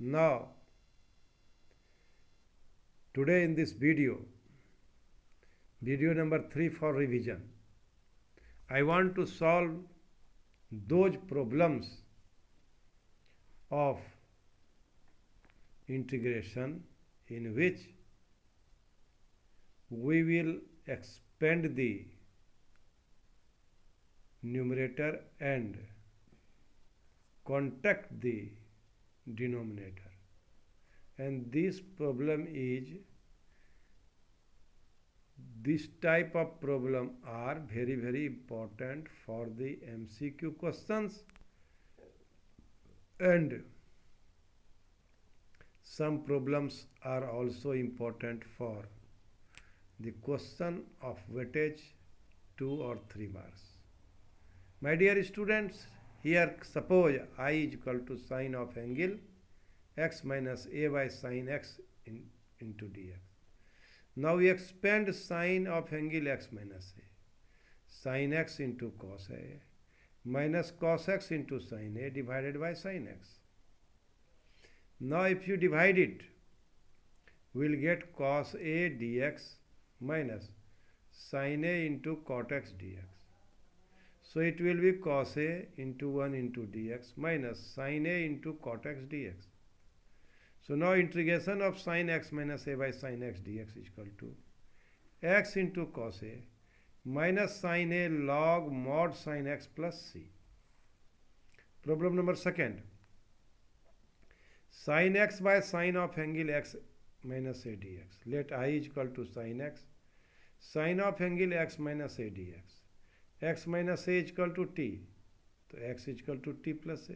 Now, today in this video number 3 for revision, I want to solve those problems of integration in which we will expand the numerator and contract the denominator. And this type of problem are very, very important for the MCQ questions, and some problems are also important for the question of weightage 2 or 3 marks. My dear students, here suppose I is equal to sine of angle x minus a by sine x into dx. Now we expand sine of angle x minus a, sine x into cos a minus cos x into sine a divided by sine x. Now if you divide it, we will get cos a dx minus sine a into cot x dx. So it will be cos a into 1 into dx minus sine a into cot x dx. So now integration of sine x minus a by sine x dx is equal to x into cos a minus sine a log mod sine x plus c. Problem number second. Sine x by sine of angle x minus a dx. Let I is equal to sine x. Sine of angle x minus a dx. X minus a is equal to t. So x is equal to t plus a.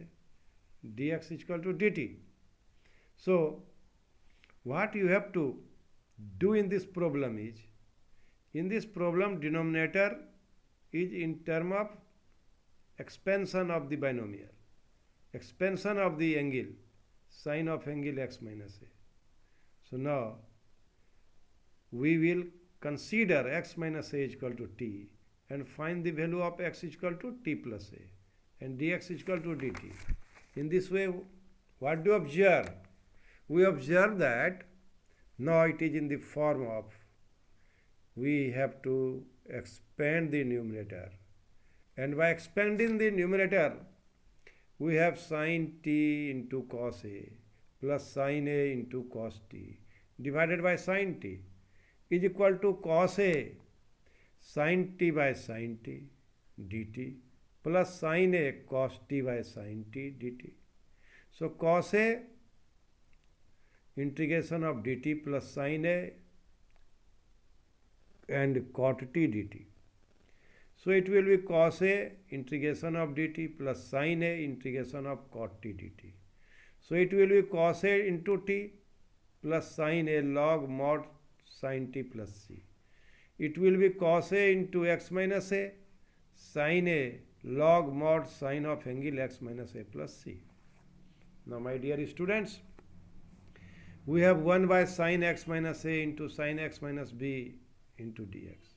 Dx is equal to dt. So what you have to do in this problem is, in this problem denominator is in term of expansion of the binomial, expansion of the angle, sine of angle x minus a. So now we will consider x minus a is equal to t and find the value of x is equal to t plus a and dx is equal to dt. In this way, what do you observe? We observe that now it is in the form of, we have to expand the numerator, and by expanding the numerator we have sine t into cos a plus sine a into cos t divided by sine t is equal to cos a sine t by sine t dt plus sine a cos t by sine t dt. So cos a integration of dt plus sine a and cot t dt. So it will be cos a integration of dt plus sine a integration of cot t dt. So it will be cos a into t plus sine a log mod sine t plus c. It will be cos a into x minus a sine a log mod sine of angle x minus a plus c. Now my dear students, we have 1 by sine x minus a into sine x minus b into dx.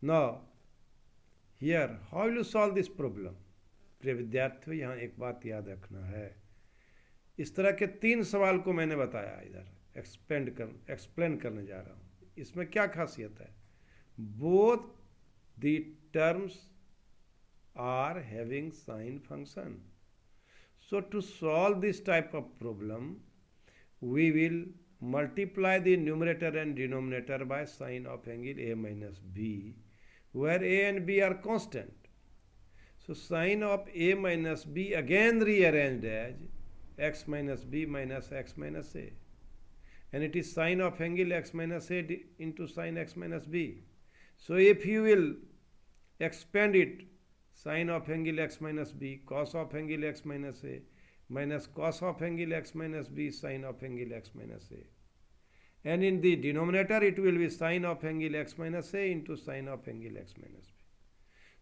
Now here how will you solve this problem? प्रिय विद्यार्थियों, यहाँ एक बात याद रखना है, इस तरह के 3 सवाल को मैंने बताया इधर एक्सप्लेन करने जा रहा हूँ. इसमें क्या खासियत है? Both the terms are having sine function. So to solve this type of problem, we will multiply the numerator and denominator by sine of angle a minus b, where a and b are constant. So sine of a minus b again rearranged as x minus b minus x minus a, and it is sine of angle x minus a into sine x minus b. So if you will expand it, sine of angle x minus b cos of angle x minus a minus cos of angle x minus b sine of angle x minus a, and in the denominator it will be sine of angle x minus a into sine of angle x minus b.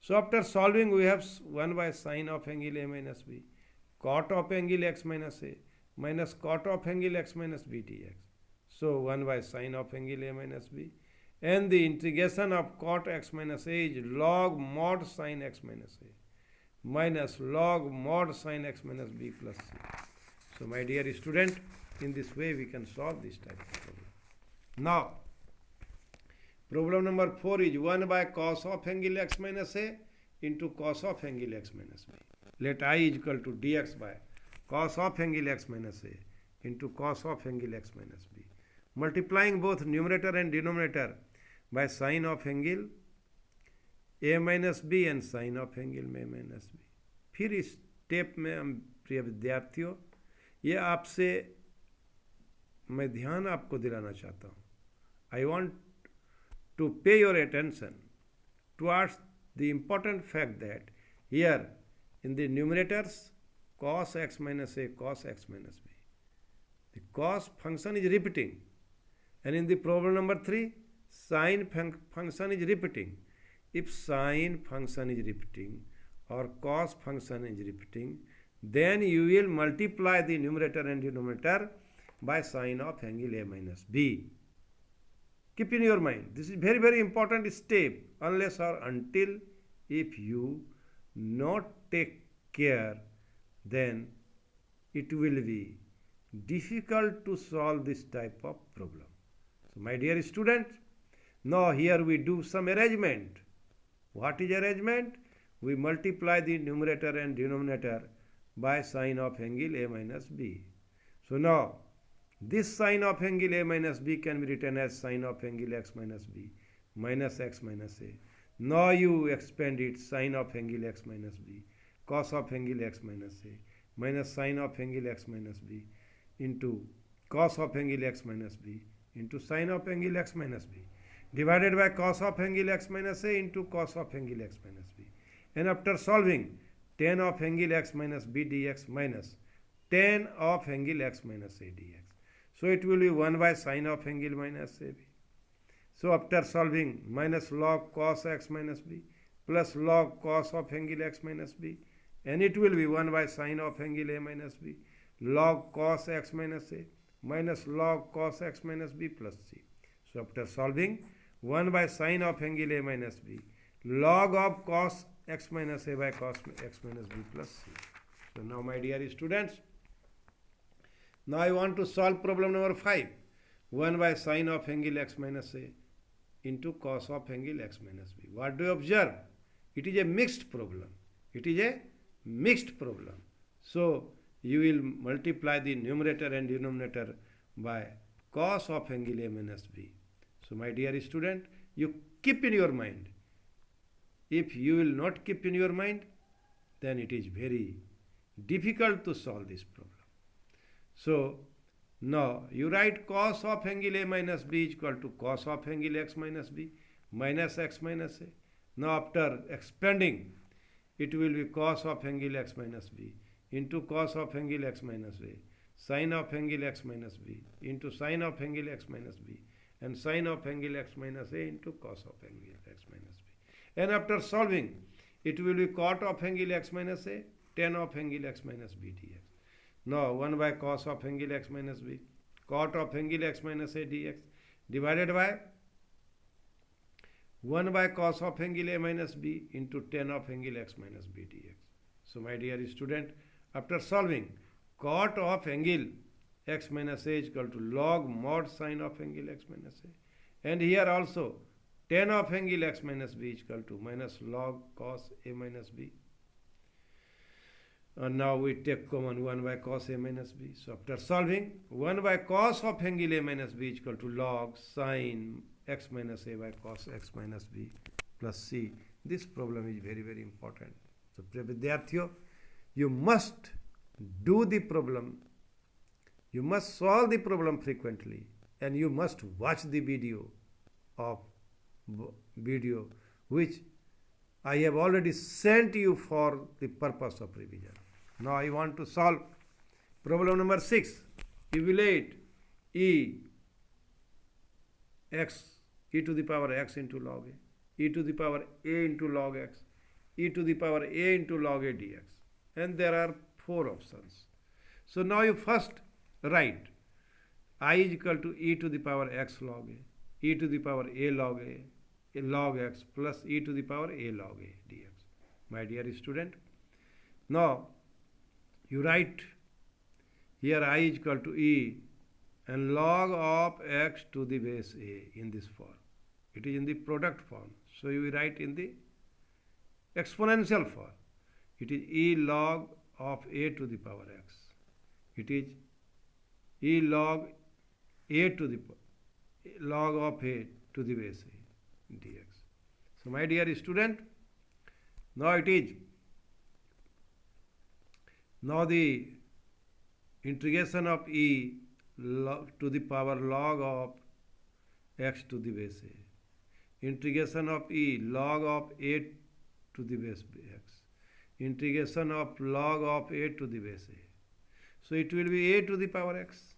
So after solving, we have 1 by sine of angle a minus b cot of angle x minus a minus cot of angle x minus b dx. So 1 by sine of angle a minus b, and the integration of cot x minus a is log mod sine x minus a minus log mod sine x minus b plus c. So my dear student, in this way we can solve this type of problem. Now, problem number 4 is 1 by cos of angle x minus a into cos of angle x minus b. Let I is equal to dx by cos of angle x minus a into cos of angle x minus b. Multiplying both numerator and denominator by sine of angle a minus b and sine of angle a minus b. फिर इस step में हम प्रिय विद्यार्थियों, ये आपसे मैं ध्यान आपको दिलाना चाहता हूँ. I want to pay your attention towards the important fact that here in the numerators cos x minus a, cos x minus b, the cos function is repeating, and in the problem number 3 sine function is repeating. If sine function is repeating or cos function is repeating, then you will multiply the numerator and denominator by sine of angle a minus b. Keep in your mind, this is very, very important step. Unless or until if you not take care, then it will be difficult to solve this type of problem. So my dear students, now here we do some arrangement. What is arrangement? We multiply the numerator and denominator by sine of angle a minus b. So now this sine of angle a minus b can be written as sine of angle x minus b minus x minus a. Now you expand it, sine of angle x minus b cos of angle x minus a minus sine of angle x minus b into cos of angle x minus b into sine of angle x minus b divided by cos of angle x minus a into cos of angle x minus b. And after solving, tan of angle x minus b dx minus tan of angle x minus a dx. So it will be 1 by sine of angle minus a b. So after solving, minus log cos x minus b plus log cos of angle x minus b, and it will be 1 by sine of angle a minus b log cos x minus a minus log cos x minus b plus c. So after solving, 1 by sine of angle a minus b log of cos x minus a by cos x minus b plus c. So now my dear students, now I want to solve problem number 5. 1 by sine of angle x minus a into cos of angle x minus b. What do you observe? It is a mixed problem. It is a mixed problem. So you will multiply the numerator and denominator by cos of angle a minus b. So my dear student, you keep in your mind. If you will not keep in your mind, then it is very difficult to solve this problem. So now you write cos of angle a minus b is equal to cos of angle x minus b minus x minus a. Now after expanding, it will be cos of angle x minus b into cos of angle x minus a, sine of angle x minus b into sine of angle x minus b, and sine of angle x minus a into cos of angle x minus b. And after solving, it will be cot of angle x minus a, tan of angle x minus b dx. Now 1 by cos of angle x minus b, cot of angle x minus a dx divided by 1 by cos of angle a minus b into tan of angle x minus b dx. So my dear student, after solving, cot of angle x minus a is equal to log mod sine of angle x minus a, and here also tan of angle x minus b is equal to minus log cos a minus b. And now we take common 1 by cos a minus b. So after solving, 1 by cos of angle a minus b is equal to log sine x minus a by cos x minus b plus c. This problem is very, very important. So Vidyarthiyo, you must do the problem, you must solve the problem frequently, and you must watch the video which I have already sent you for the purpose of revision. Now I want to solve problem number 6. Evaluate e to the power x into log a, e to the power a into log x, e to the power a into log a dx. And there are 4 options. So now you first write I is equal to e to the power x log a, e to the power a log x plus e to the power a log a dx. My dear student, now you write here I is equal to e and log of x to the base a in this form. It is in the product form. So you write in the exponential form. It is e log of a to the power x. It is e log a to the log of a to the base a dx. So my dear student, now the integration of e to the power log of x to the base a, integration of e log of a to the base x, integration of log of a to the base a. So it will be a to the power x,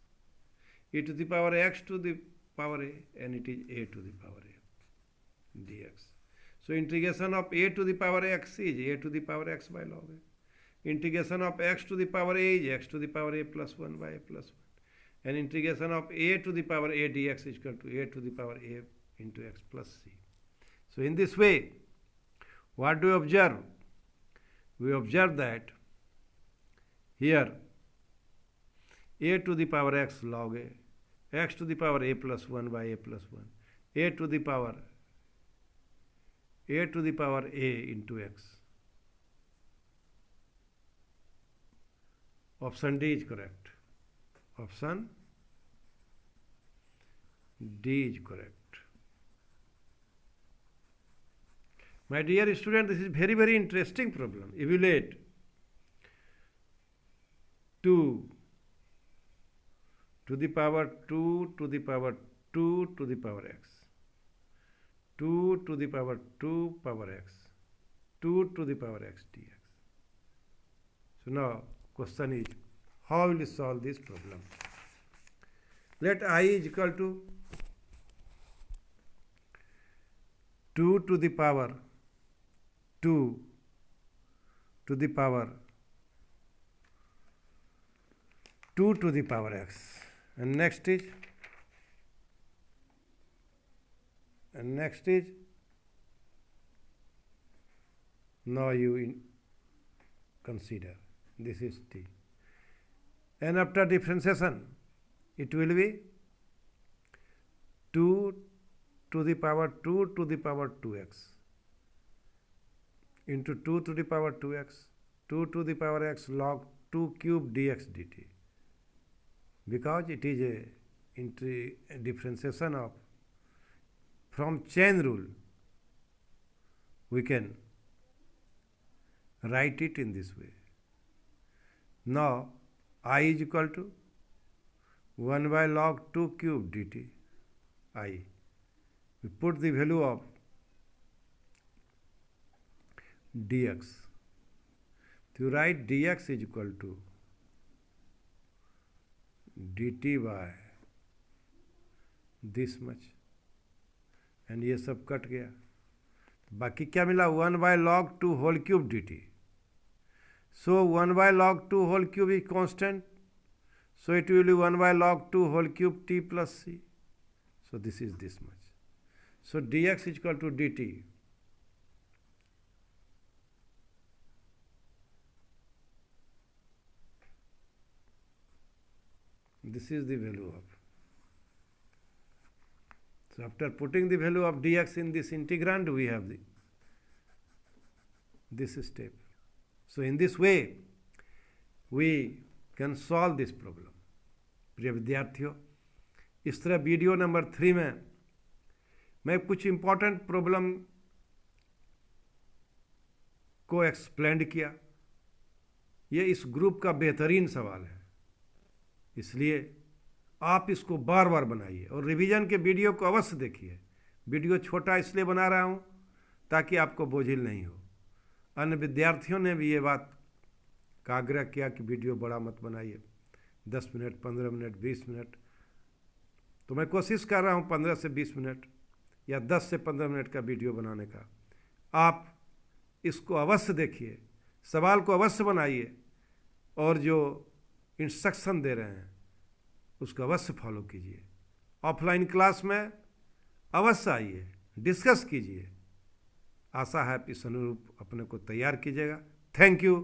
e to the power x to the power a, and it is a to the power a dx. So integration of a to the power x is a to the power x by log a. Integration of x to the power a is x to the power a plus 1 by a plus 1. And integration of a to the power a dx is equal to a to the power a into x plus c. So in this way, what do we observe? We observe that here a to the power x log a, x to the power a plus 1 by a plus 1, a to the power a into x. Option D is correct. Option D is correct. My dear student, this is very, very interesting problem. Evaluate 2 to the power 2 to the power 2 to the power x, 2 to the power 2 power x, 2 to the power x dx. So now question is, how will you solve this problem? Let I is equal to 2 to the power 2 to the power 2 to the power x, and next is now you consider this is t, and after differentiation it will be 2 to the power 2 to the power 2x into 2 to the power 2x, 2 to the power x log 2 cube dx dt, because it is a differentiation of from chain rule. We can write it in this way. Now I is equal to 1 by log 2 cube dt I. We put the value of dx. To write dx is equal to dt by this much, and ये सब cut गया, बाकी क्या मिला 1 by log 2 whole cube dt. So 1 by log 2 whole cube is constant, so it will be 1 by log 2 whole cube t plus c. So this is this much. So dx is equal to dt. This is the value of. So after putting the value of dx in this integrand, we have this step. So in this way, we can solve this problem. प्रिय विद्यार्थियों, इस तरह video number 3 में मैं कुछ important problem को explain किया. ये इस ग्रुप का बेहतरीन सवाल है, इसलिए आप इसको बार बार बनाइए और रिवीजन के वीडियो को अवश्य देखिए. वीडियो छोटा इसलिए बना रहा हूँ ताकि आपको बोझिल नहीं हो. अन्य विद्यार्थियों ने भी ये बात का आग्रह किया कि वीडियो बड़ा मत बनाइए, 10 मिनट, 15 मिनट, 20 मिनट. तो मैं कोशिश कर रहा हूँ 15 से 20 मिनट या 10 से 15 मिनट का वीडियो बनाने का. आप इसको अवश्य देखिए, सवाल को अवश्य बनाइए और जो इंस्ट्रक्शन दे रहे हैं उसको अवश्य फॉलो कीजिए. ऑफलाइन क्लास में अवश्य आइए, डिस्कस कीजिए. आशा है इस अनुरूप अपने को तैयार कीजिएगा. Thank you.